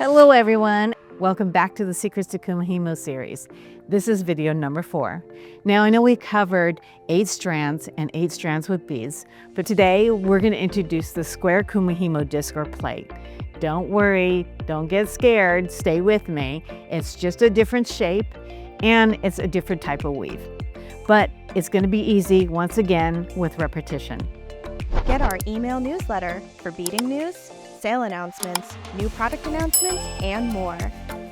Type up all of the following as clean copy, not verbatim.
Hello everyone! Welcome back to the Secrets to Kumihimo series. This is video number 4. Now I know we covered 8 strands and 8 strands with beads, but today we're going to introduce the square Kumihimo disc or plate. Don't worry, don't get scared, stay with me. It's just a different shape and it's a different type of weave. But it's going to be easy once again with repetition. Get our email newsletter for beading news, sale announcements, new product announcements, and more.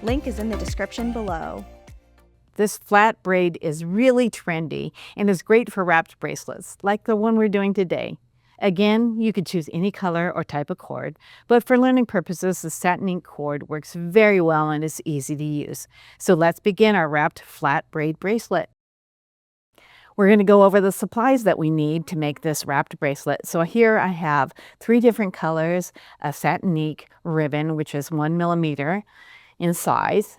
Link is in the description below. This flat braid is really trendy and is great for wrapped bracelets, like the one we're doing today. Again, you could choose any color or type of cord, but for learning purposes, the satin ink cord works very well and is easy to use. So let's begin our wrapped flat braid bracelet. We're going to go over the supplies that we need to make this wrapped bracelet. So here I have 3 different colors, a satin ink ribbon, which is 1 millimeter in size.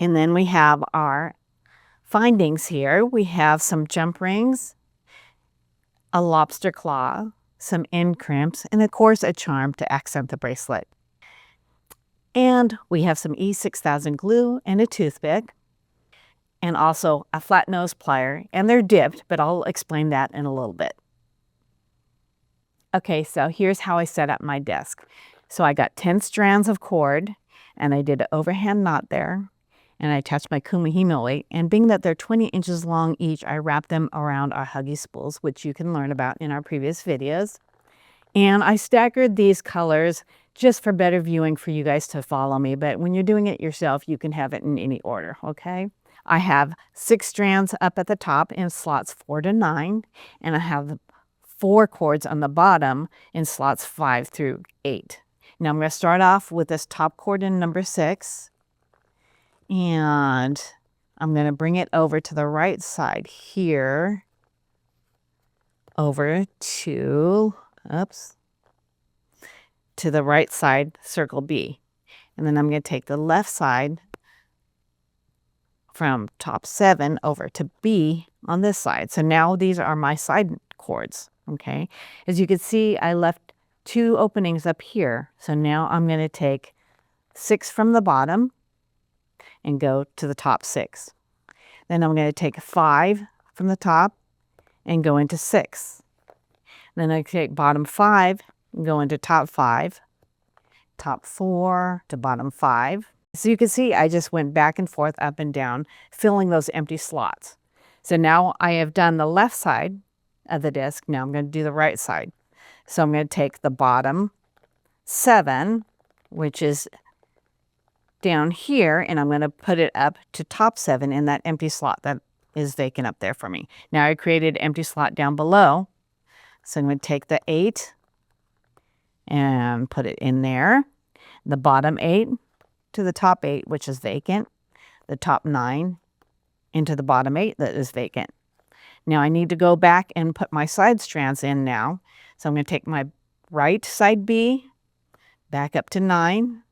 And then we have our findings here. We have some jump rings, a lobster claw, some end crimps, and of course a charm to accent the bracelet. And we have some E6000 glue and a toothpick, and also a flat nose plier, and they're dipped, but I'll explain that in a little bit. Okay, so here's how I set up my desk. So I got 10 strands of cord, and I did an overhand knot there, and I attached my Kumihimo weight, and being that they're 20 inches long each, I wrapped them around our huggy spools, which you can learn about in our previous videos. And I staggered these colors just for better viewing for you guys to follow me, but when you're doing it yourself, you can have it in any order, okay? I have 6 strands up at the top in slots 4 to 9, and I have 4 cords on the bottom in slots 5 through 8. Now I'm going to start off with this top cord in number 6, and I'm going to bring it over to the right side here, over to, to the right side, circle B. And then I'm going to take the left side from top 7 over to B on this side. So now these are my side cords, okay? As you can see, I left 2 openings up here. So now I'm going to take 6 from the bottom and go to the top 6. Then I'm going to take 5 from the top and go into 6. Then I take bottom 5 and go into top 5, top 4 to bottom 5. So you can see I just went back and forth, up and down, filling those empty slots. So now I have done the left side of the disc. Now I'm going to do the right side. So I'm going to take the bottom 7, which is down here, and I'm going to put it up to top 7 in that empty slot that is vacant up there for me. Now I created an empty slot down below. So I'm going to take the 8 and put it in there. The bottom 8 to the top 8, which is vacant, the top 9 into the bottom 8 that is vacant. Now I need to go back and put my side strands in now. So I'm going to take my right side B, back up to 9,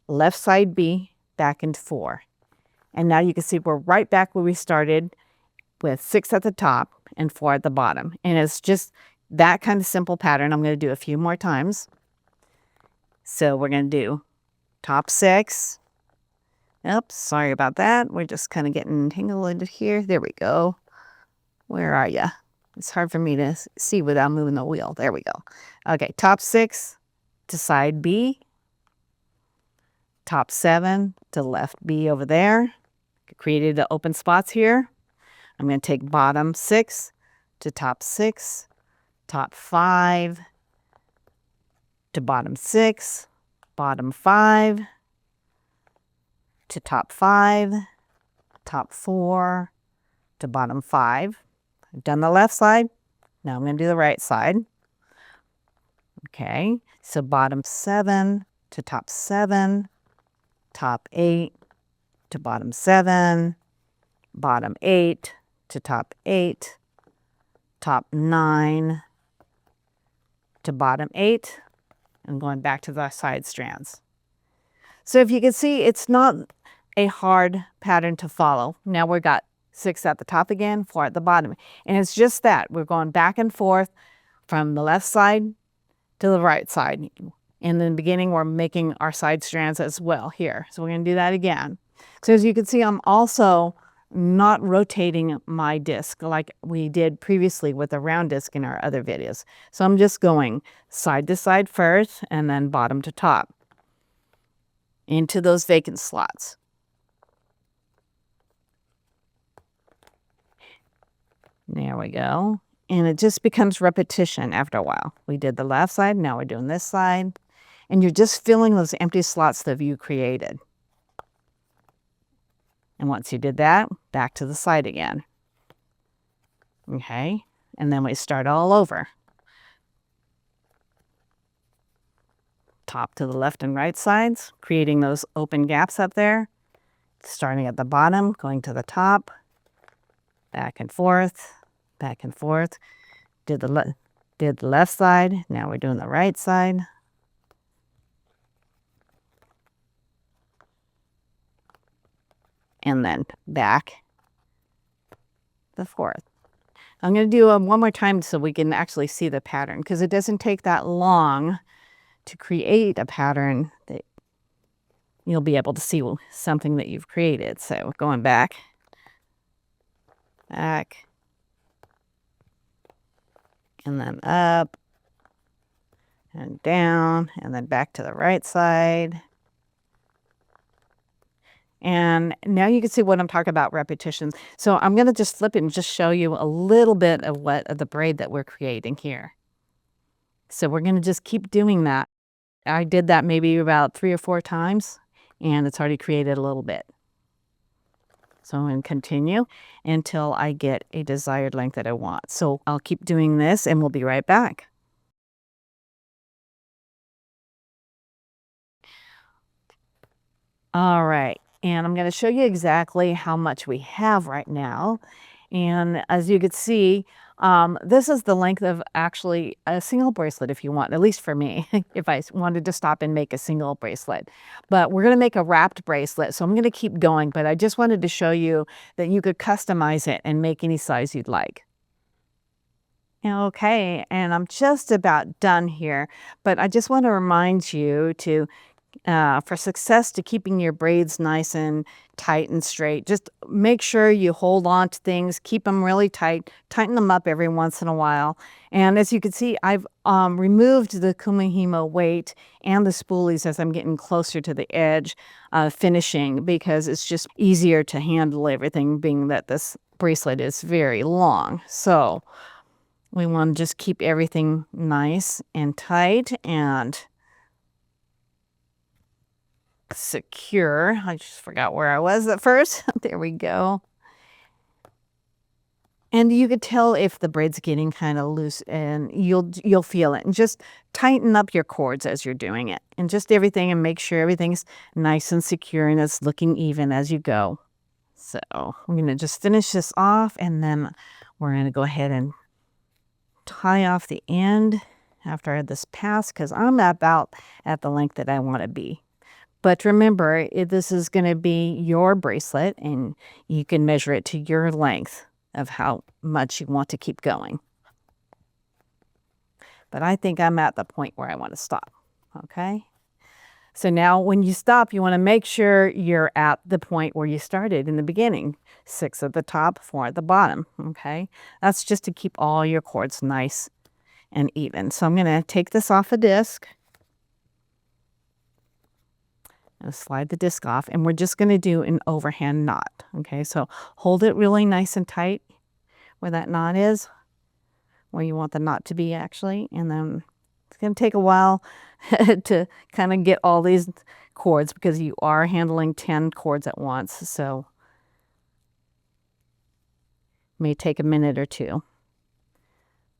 left side B, back into 4. And now you can see we're right back where we started with 6 at the top and 4 at the bottom. And it's just that kind of simple pattern. I'm going to do a few more times. So we're going to do top 6. Oops, sorry about that. We're just kind of getting tangled into here. There we go. Where are you? It's hard for me to see without moving the wheel. There we go. Okay, top 6 to side B. Top 7 to left B over there. Created the open spots here. I'm going to take bottom 6 to top 6, top 5 to bottom 6, bottom 5 to top 5, top 4 to bottom 5. I've done the left side. Now I'm going to do the right side. Okay, so bottom 7 to top 7, top 8 to bottom 7, bottom 8 to top 8, top 9 to bottom 8, and going back to the side strands. So if you can see, it's not a hard pattern to follow. Now we've got 6 at the top again, 4 at the bottom. And it's just that. We're going back and forth from the left side to the right side. in the beginning, we're making our side strands as well here. So we're going to do that again. So as you can see, I'm also not rotating my disc like we did previously with the round disc in our other videos. So I'm just going side to side first and then bottom to top into those vacant slots. There we go. And it just becomes repetition after a while. We did the left side, now we're doing this side. And you're just filling those empty slots that you created. And once you did that, back to the side again. Okay, and then we start all over. Top to the left and right sides, creating those open gaps up there. Starting at the bottom, going to the top, back and forth, back and forth. Did the left side, now we're doing the right side. And then back the fourth. I'm going to do one more time so we can actually see the pattern, because it doesn't take that long to create a pattern that you'll be able to see something that you've created. So going back, back, and then up and down, and then back to the right side. And now you can see what I'm talking about, repetitions. So I'm going to just flip it and just show you a little bit of the braid that we're creating here. So we're going to just keep doing that. I did that maybe about 3 or 4 times, and it's already created a little bit. So I'm going to continue until I get a desired length that I want. So I'll keep doing this and we'll be right back. All right. And I'm going to show you exactly how much we have right now. And as you can see, this is the length of actually a single bracelet if you want, at least for me, if I wanted to stop and make a single bracelet. But we're going to make a wrapped bracelet, so I'm going to keep going. But I just wanted to show you that you could customize it and make any size you'd like. Okay, and I'm just about done here, but I just want to remind you to for success to keeping your braids nice and tight and straight, just make sure you hold on to things, keep them really tight, tighten them up every once in a while. And as you can see, I've removed the Kumihimo weight and the spoolies as I'm getting closer to the edge finishing, because it's just easier to handle everything, being that this bracelet is very long. So we want to just keep everything nice and tight and secure. I just forgot where I was at first. There we go. And you could tell if the braid's getting kind of loose, and you'll feel it. And just tighten up your cords as you're doing it, and just everything, and make sure everything's nice and secure and it's looking even as you go. So I'm going to just finish this off, and then we're going to go ahead and tie off the end after I had this pass, because I'm about at the length that I want to be. But remember, this is going to be your bracelet, and you can measure it to your length of how much you want to keep going. But I think I'm at the point where I want to stop. Okay? So now when you stop, you want to make sure you're at the point where you started in the beginning. 6 at the top, 4 at the bottom. Okay? That's just to keep all your cords nice and even. So I'm going to take this off a disc. And slide the disc off, and we're just going to do an overhand knot. Okay, so hold it really nice and tight where that knot is, where you want the knot to be actually, and then it's going to take a while to kind of get all these cords, because you are handling 10 cords at once, so it may take a minute or two.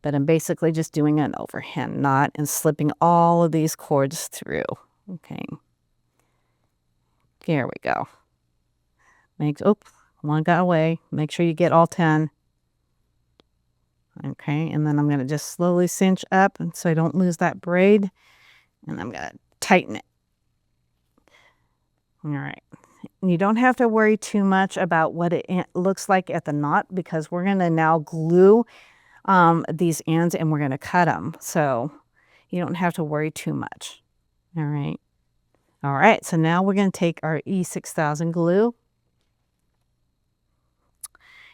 But I'm basically just doing an overhand knot and slipping all of these cords through. Okay. There we go. One got away. Make sure you get all 10. Okay, and then I'm going to just slowly cinch up, and so I don't lose that braid. And I'm going to tighten it. All right. You don't have to worry too much about what it looks like at the knot, because we're going to now glue these ends, and we're going to cut them. So you don't have to worry too much. All right. All right, so now we're going to take our E6000 glue.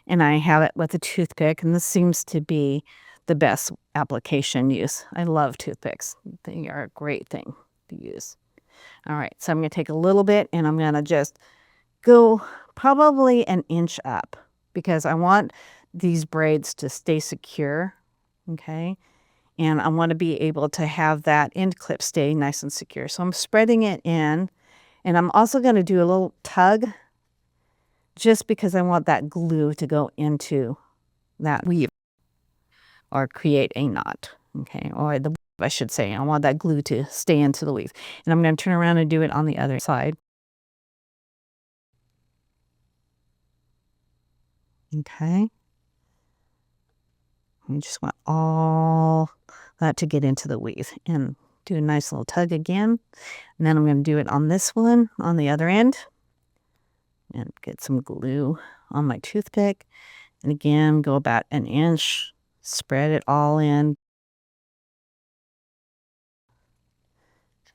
And I have it with a toothpick, and this seems to be the best application use. I love toothpicks. They are a great thing to use. All right, so I'm going to take a little bit, and I'm going to just go probably an inch up because I want these braids to stay secure, okay? And I want to be able to have that end clip stay nice and secure. So I'm spreading it in, and I'm also going to do a little tug just because I want that glue to go into that weave or create a knot, okay? Or the weave, I should say. I want that glue to stay into the weave. And I'm going to turn around and do it on the other side. Okay. You just want all that to get into the weave. And do a nice little tug again. And then I'm going to do it on this one, on the other end. And get some glue on my toothpick. And again, go about an inch. Spread it all in.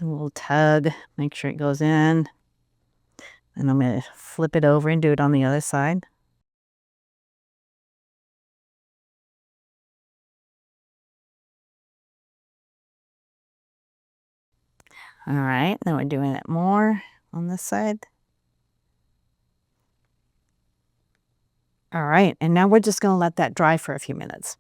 A little tug. Make sure it goes in. And I'm going to flip it over and do it on the other side. All right, then we're doing it more on this side. All right, and now we're just going to let that dry for a few minutes.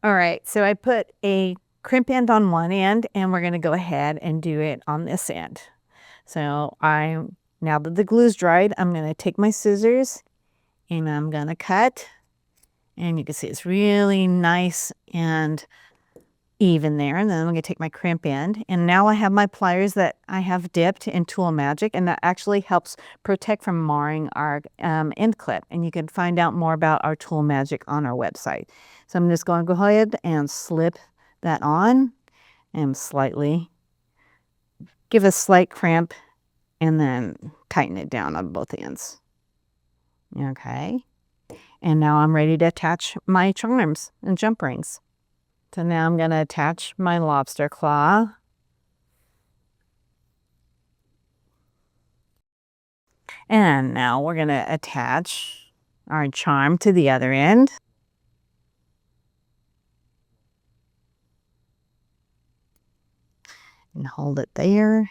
All right, so I put a crimp end on one end, and we're going to go ahead and do it on this end. So now that the glue's dried, I'm going to take my scissors and I'm going to cut. And you can see it's really nice and even there. And then I'm going to take my crimp end, and now I have my pliers that I have dipped in Tool Magic, and that actually helps protect from marring our end clip. And you can find out more about our Tool Magic on our website. So I'm just going to go ahead and slip that on and give a slight crimp and then tighten it down on both ends. Okay. And now I'm ready to attach my charms and jump rings. So now I'm going to attach my lobster claw. And now we're going to attach our charm to the other end. And hold it there.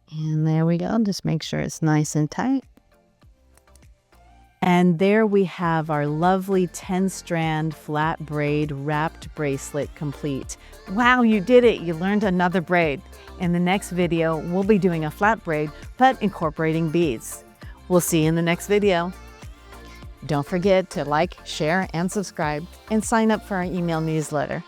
And there we go. Just make sure it's nice and tight. And there we have our lovely 10-strand flat braid wrapped bracelet complete. Wow, you did it! You learned another braid. In the next video, we'll be doing a flat braid, but incorporating beads. We'll see you in the next video. Don't forget to like, share, and subscribe, and sign up for our email newsletter.